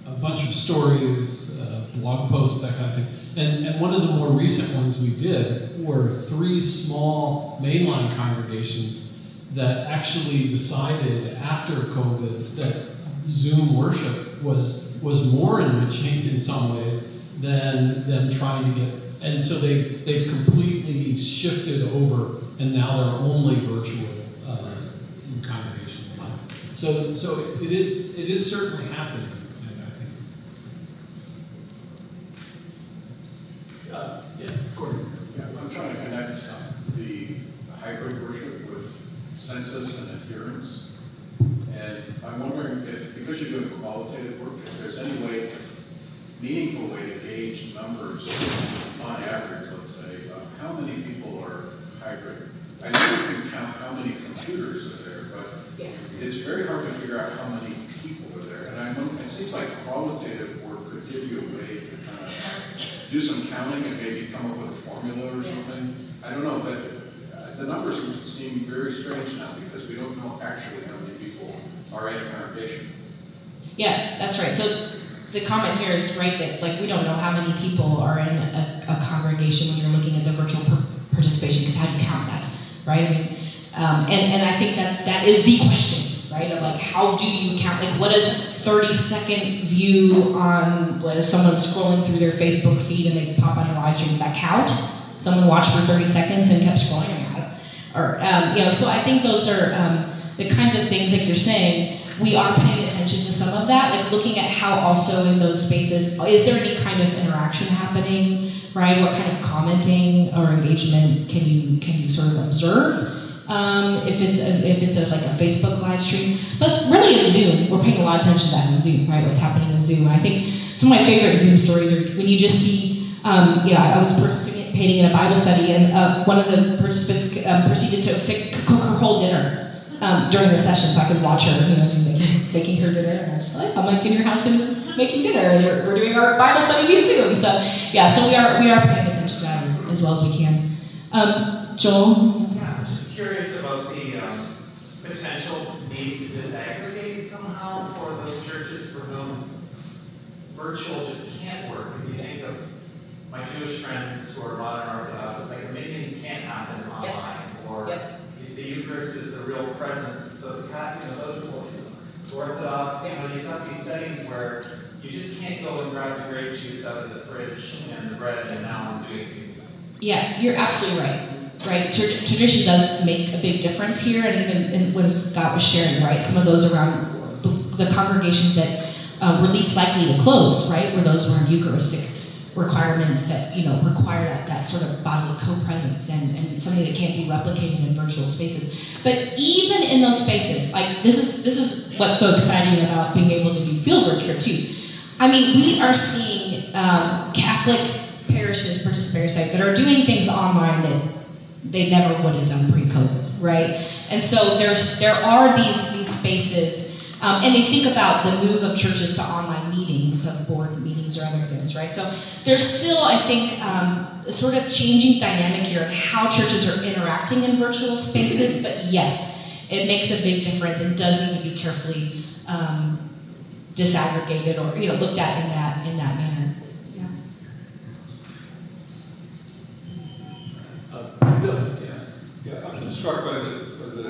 a bunch of stories, blog posts, that kind of thing. And one of the more recent ones we did were 3 small mainline congregations that actually decided after COVID that Zoom worship was more enriching in some ways than trying to get. And so they've completely shifted over, and now they're only virtual in congregational life. So it is certainly happening, I think. Yeah, Gordon. Yeah, I'm trying to connect the hybrid worship with census and adherence. And I'm wondering if, because you're doing qualitative work, if there's any meaningful way to gauge numbers on average, let's say, of how many people are hybrid. I know you can count how many computers are there, but it's very hard to figure out how many people are there. And it seems like qualitative work could give you a way to kind of do some counting and maybe come up with a formula or something. I don't know, but the numbers seem very strange now because we don't know actually how many people are in a congregation. Yeah, that's right. So the comment here is right that we don't know how many people are in a congregation when you're looking at the virtual participation, because how do you count that, right? I mean, and I think that is the question, right? Of how do you count? What is 30-second view on someone scrolling through their Facebook feed and they pop on your live stream? Does that count? Someone watched for 30 seconds and kept scrolling about it, or So I think those are the kinds of things you're saying. We are paying attention to some of that, looking at how also in those spaces, is there any kind of interaction happening, right? What kind of commenting or engagement can you sort of observe? if it's like a Facebook live stream, but really in Zoom, we're paying a lot of attention to that in Zoom, right? What's happening in Zoom. I think some of my favorite Zoom stories are when you just see, I was participating in a Bible study, and one of the participants proceeded to cook her whole dinner during the session, so I could watch her, making her dinner, and I was like, I'm like in your house and making dinner, and we're doing our Bible study in Zoom. So yeah, so we are paying attention to that as well as we can. Joel. Yeah, I'm just curious about the potential need to disaggregate somehow for those churches for whom virtual just can't work. If you think of my Jewish friends who are modern Orthodox, it's like maybe can't happen online, or if the Eucharist is a real presence, so those Orthodox, you've got these settings where you just can't go and grab the grape juice out of the fridge and the bread and now I'm doing it. Yeah, you're absolutely right. Right, tradition does make a big difference here, and even in what Scott was sharing, right? Some of those around the congregations that were least likely to close, right, were those around Eucharistic requirements that require that sort of bodily co-presence and something that can't be replicated in virtual spaces. But even in those spaces, like this is what's so exciting about being able to do fieldwork here too. I mean, we are seeing Catholic parishes, participatory that are doing things online that they never would have done pre-COVID, right? And so there are these spaces, and they think about the move of churches to online meetings, of board meetings or other things, right? So there's still, I think, a sort of changing dynamic here of how churches are interacting in virtual spaces, but yes, it makes a big difference and does need to be carefully disaggregated or looked at in that manner. Yeah, I'm struck by the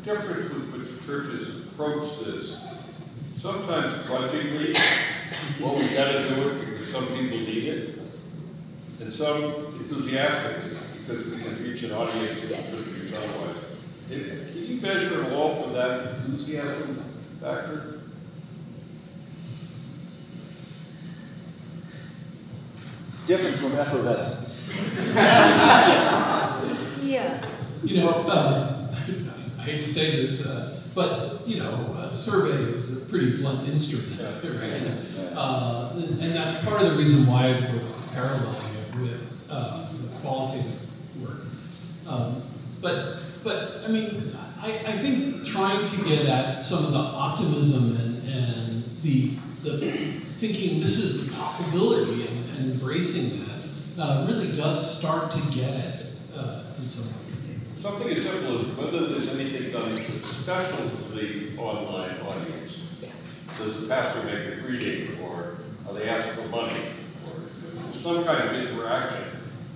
difference with which churches approach this. Sometimes grudgingly, well, we got to do it because some people need it, and some enthusiastic because we can reach an audience that couldn't reach otherwise. Can you measure at all for that enthusiasm factor? Different from effervescence. Yeah. I hate to say this, but a survey is a pretty blunt instrument, right? And that's part of the reason why we're paralleling it with the qualitative work. But I mean, I think trying to get at some of the optimism and the thinking this is a possibility and embracing that really does start to get at it in some ways. Something as simple as whether there's anything done special for the online audience. Does the pastor make a greeting, or are they asked for money, or some kind of interaction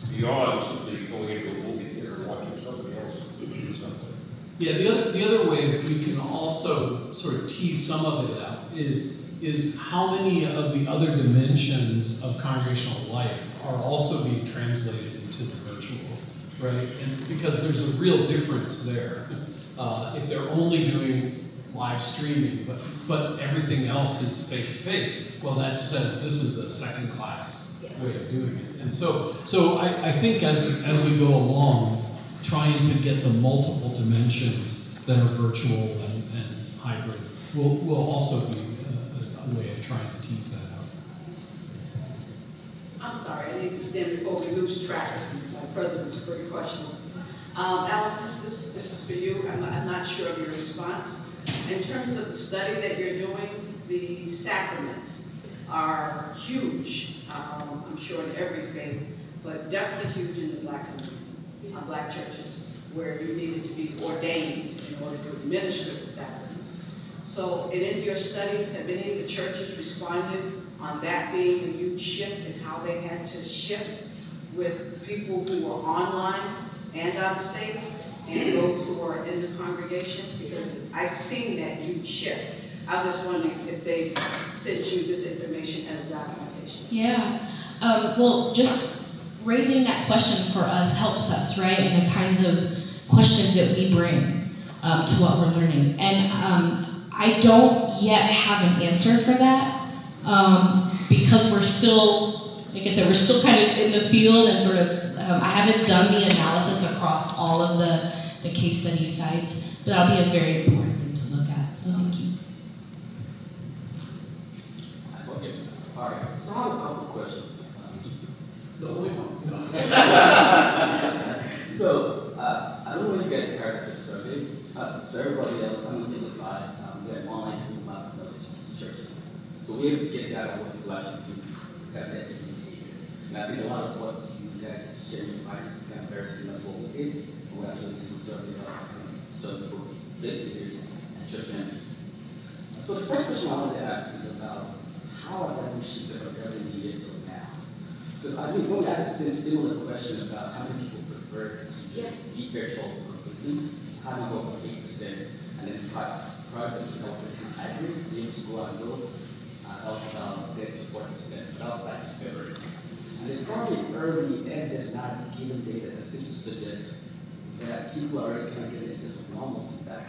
beyond simply going into a movie theater and watching somebody else do something? Yeah, the other way that we can also sort of tease some of it out is how many of the other dimensions of congregational life are also being translated into the virtual, right? And because there's a real difference there. If they're only doing live streaming, but everything else is face-to-face, well, that says this is a second-class way of doing it. And so I think as we go along, trying to get the multiple dimensions that are virtual and hybrid will also be a way of trying to tease that out. I'm sorry, I need to stand before we lose track of my president's great question. Allison, this is for you. I'm not sure of your response. In terms of the study that you're doing, the sacraments are huge, I'm sure in every faith, but definitely huge in the Black churches, where you needed to be ordained in order to administer the sacraments. So, and in your studies, have any of the churches responded on that being a huge shift and how they had to shift with people who were online and out of state and those who are in the congregation? Because I've seen that huge shift. I was just wondering if they sent you this information as documentation. Yeah, well, just raising that question for us helps us, right? And the kinds of questions that we bring to what we're learning. And I don't yet have an answer for that because we're still, like I said, we're still kind of in the field and sort of, I haven't done the analysis across all of the the case study sites, but that'll be a very important thing to look at, so thank you. Okay. All right. So I have a couple questions. The only one. So I don't know if you guys heard this survey. For everybody else, I'm going to simplify. We have online Google Map knowledge to churches. So we're able to get data on what people actually do, that different behavior. And I think a lot of what you guys share in your findings is kind of very similar to what we did. And we actually did some survey of some people, leaders, and church members. So the first question I wanted to ask is about how has that shifted from early years till now? Because I think when we asked this similar question about how many people prefer to be virtual completely, how do you go from 8% and then privately, hybrid, being to go and go, that was about 10 to 40%. That was back in February. And it's probably early evidence not given data that seems to suggest that people are already kind of getting a sense of normalcy back.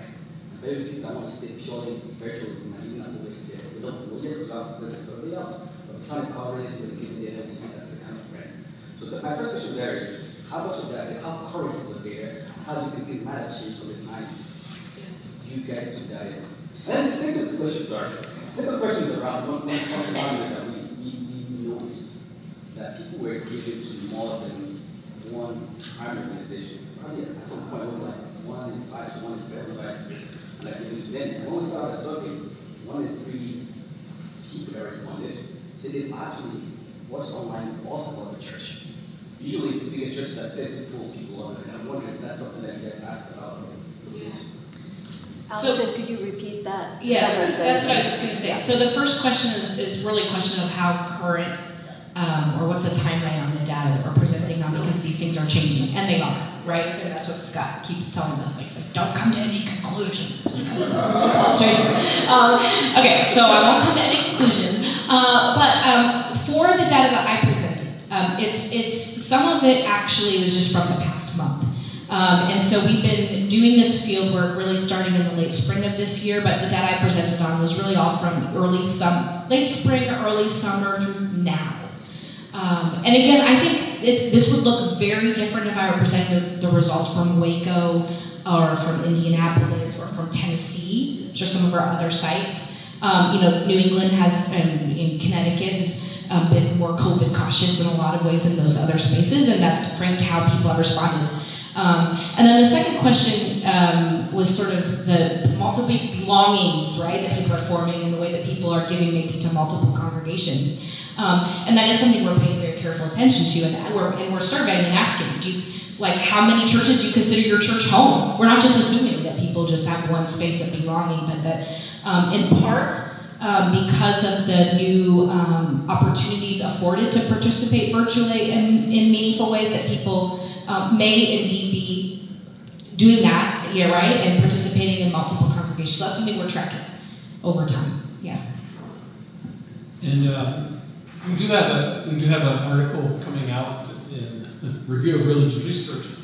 And very few people that want to stay purely virtual, and even not always there. We don't know yet about the survey up, but we're trying to cover it with given data we see that's the kind of trend. So my first question there is, how much of that, how current is the data? How do you think things might have changed from the time you guys took that in? And then the second question is around one phenomenon that we noticed, that people were given to more than one primary organization. Probably at some point, we were like 1 in 5 to 1 in 7, right? And like it was then, when we saw the survey, 1 in 3 people that responded said they actually watched online also on the church. Usually it's the bigger church that tends to pull people on it, and I'm wondering if that's something that you guys asked about or looked into. Allison, could you repeat that? Yes, that's what I was just going to say. So the first question is really a question of how current, or what's the timeline on the data that we're presenting on, because these things are changing, and they are, right? And that's what Scott keeps telling us, like don't come to any conclusions, because it's all changing. Okay, so I won't come to any conclusions, but for the data that I presented, it's some of it actually was just from the past month. And so we've been doing this field work really starting in the late spring of this year, but the data I presented on was really all from late spring, early summer through now. And again, I think this would look very different if I were presenting the results from Waco or from Indianapolis or from Tennessee, which are some of our other sites. New England has, in Connecticut, has been more COVID cautious in a lot of ways in those other spaces, and that's framed how people have responded. And then the second question was sort of the multiple belongings, right, that people are forming and the way that people are giving maybe to multiple congregations. And that is something we're paying very careful attention to, and we're surveying and asking, how many churches do you consider your church home? We're not just assuming that people just have one space of belonging, but that in part, because of the new opportunities afforded to participate virtually in meaningful ways, that people may indeed be doing that, right, and participating in multiple congregations. So that's something we're tracking over time. Yeah. And we do have an article coming out in Review of Religious Research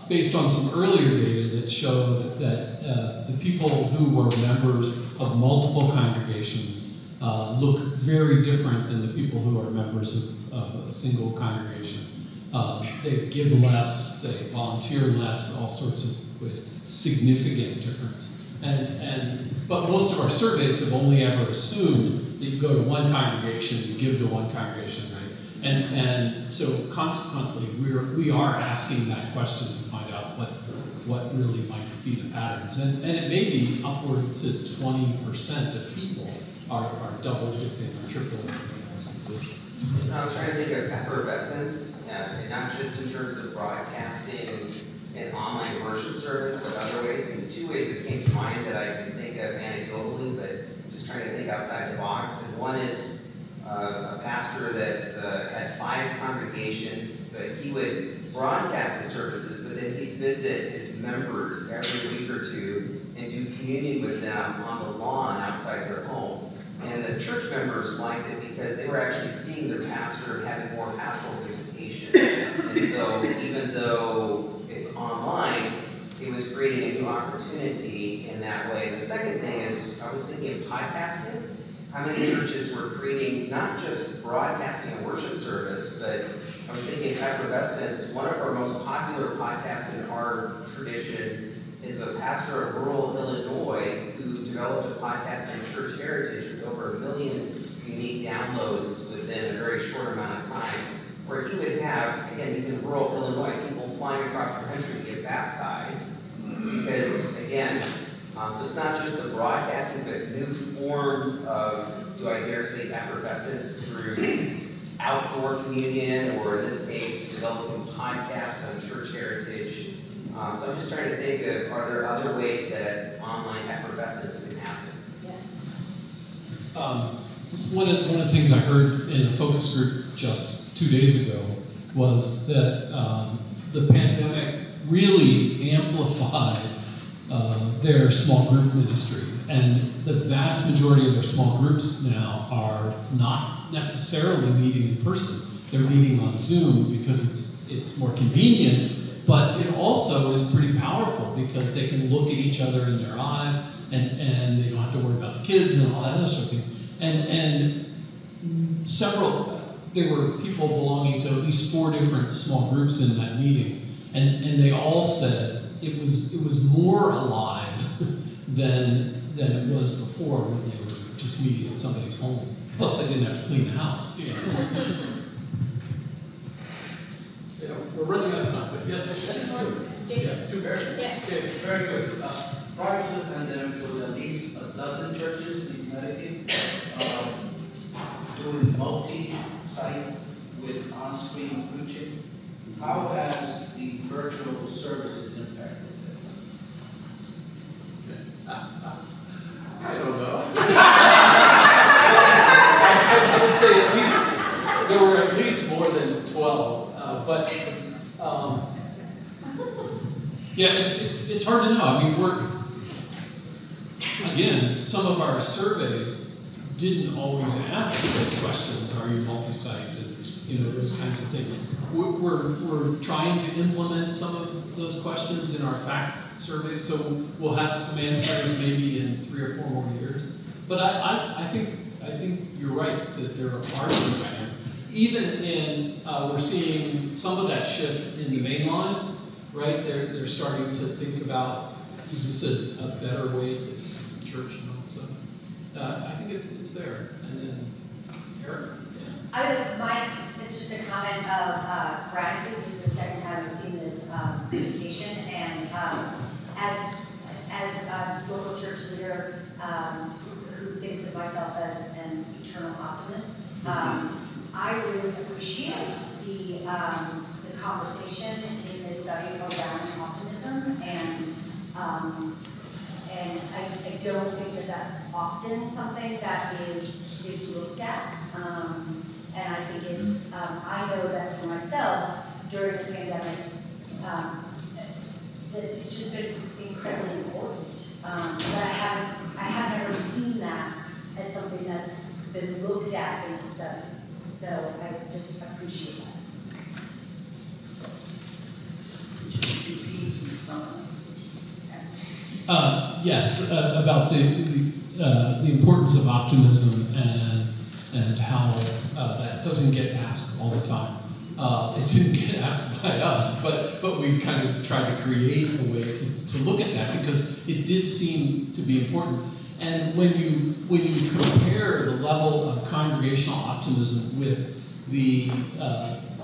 based on some earlier data that showed that the people who were members of multiple congregations look very different than the people who are members of a single congregation. They give less, they volunteer less, all sorts of ways, significant difference. But most of our surveys have only ever assumed that you go to one congregation, you give to one congregation, right? And so consequently, we are asking that question to find out what really might be the patterns. And it may be upward to 20% of people are double dipping or triple dipping. I was trying to think of effervescence, and not just in terms of broadcasting and online worship service, but other ways. And two ways that came to mind that I can think of anecdotally, but just trying to think outside the box. And one is a pastor that had 5 congregations, but he would broadcast his services, but then he'd visit his members every week or two and do communion with them on the lawn outside their home. And the church members liked it because they were actually seeing their pastor and having more pastoral visitation. And so even though it's online, it was creating a new opportunity in that way. And the second thing is, I was thinking of podcasting. how many churches were creating not just broadcasting a worship service, but I was thinking effervescence. One of our most popular podcasts in our tradition is a pastor of rural Illinois who developed a podcast on church heritage with over 1 million unique downloads within a very short amount of time, where he would have, again, he's in rural Illinois, people flying across the country to get baptized. Because, again, so it's not just the broadcasting, but new forms of, do I dare say, effervescence through outdoor communion, or in this case, developing podcasts on church heritage. So I'm just trying to think of, are there other ways that online effervescence can happen? Yes. One of the things I heard in a focus group just 2 days ago was that the pandemic really amplified their small group ministry, and the vast majority of their small groups now are not necessarily meeting in person. They're meeting on Zoom because it's more convenient, but it also is pretty powerful because they can look at each other in their eye, and they don't have to worry about the kids and all that other sort of thing. And there were people belonging to at least 4 different small groups in that meeting, and they all said it was more alive than it was before when they were just meeting at somebody's home. Plus, they didn't have to clean the house. You know, we're running out of time, but yes. Yeah, two very, Yeah. okay, very good. Prior to the pandemic, there was at least a dozen churches in Connecticut doing multi-site with on-screen preaching. How has the virtual services impacted that? I don't know. I would say at least there were at least more than 12, but yeah, it's hard to know. I mean, again, some of our surveys didn't always ask those questions. Are you multi-site? And those kinds of things. We're trying to implement some of those questions in our fact surveys, so we'll have some answers maybe in 3 or 4 more years. But I think you're right that there are some dynamics. Even in we're seeing some of that shift in the main line, right? They're starting to think about, is this a better way to church and all? So I think it's there. And then Eric. Mine is just a comment of gratitude. This is the second time I've seen this presentation, and as a local church leader who thinks of myself as an eternal optimist, I really appreciate the conversation in this study around optimism, and I don't think that that's often something that is looked at. And I think it's, I know that for myself, during the pandemic, that it's just been incredibly important. But I have never seen that as something that's been looked at in a study. So I just appreciate that. Yes, about the importance of optimism and how that doesn't get asked all the time. It didn't get asked by us, but we kind of tried to create a way to look at that because it did seem to be important. And when you compare the level of congregational optimism with the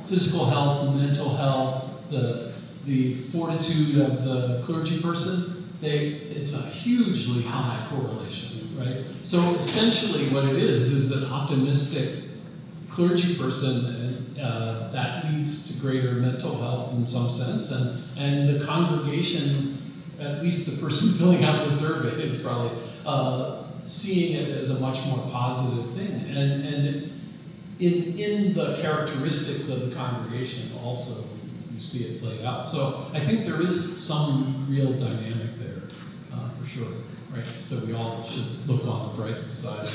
physical health and mental health, the fortitude of the clergy person, it's a hugely high correlation, right? So essentially what it is an optimistic clergy person, and that leads to greater mental health in some sense, and the congregation, at least the person filling out the survey, is probably seeing it as a much more positive thing. And in the characteristics of the congregation also, you see it played out. So I think there is some real dynamic there, for sure, right? So we all should look on the bright side.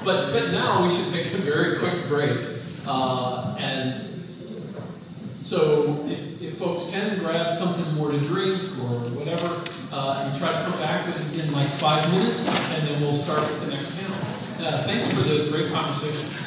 But now we should take a very quick break. And so if folks can grab something more to drink or whatever, and try to come back in like 5 minutes, and then we'll start with the next panel. Thanks for the great conversation.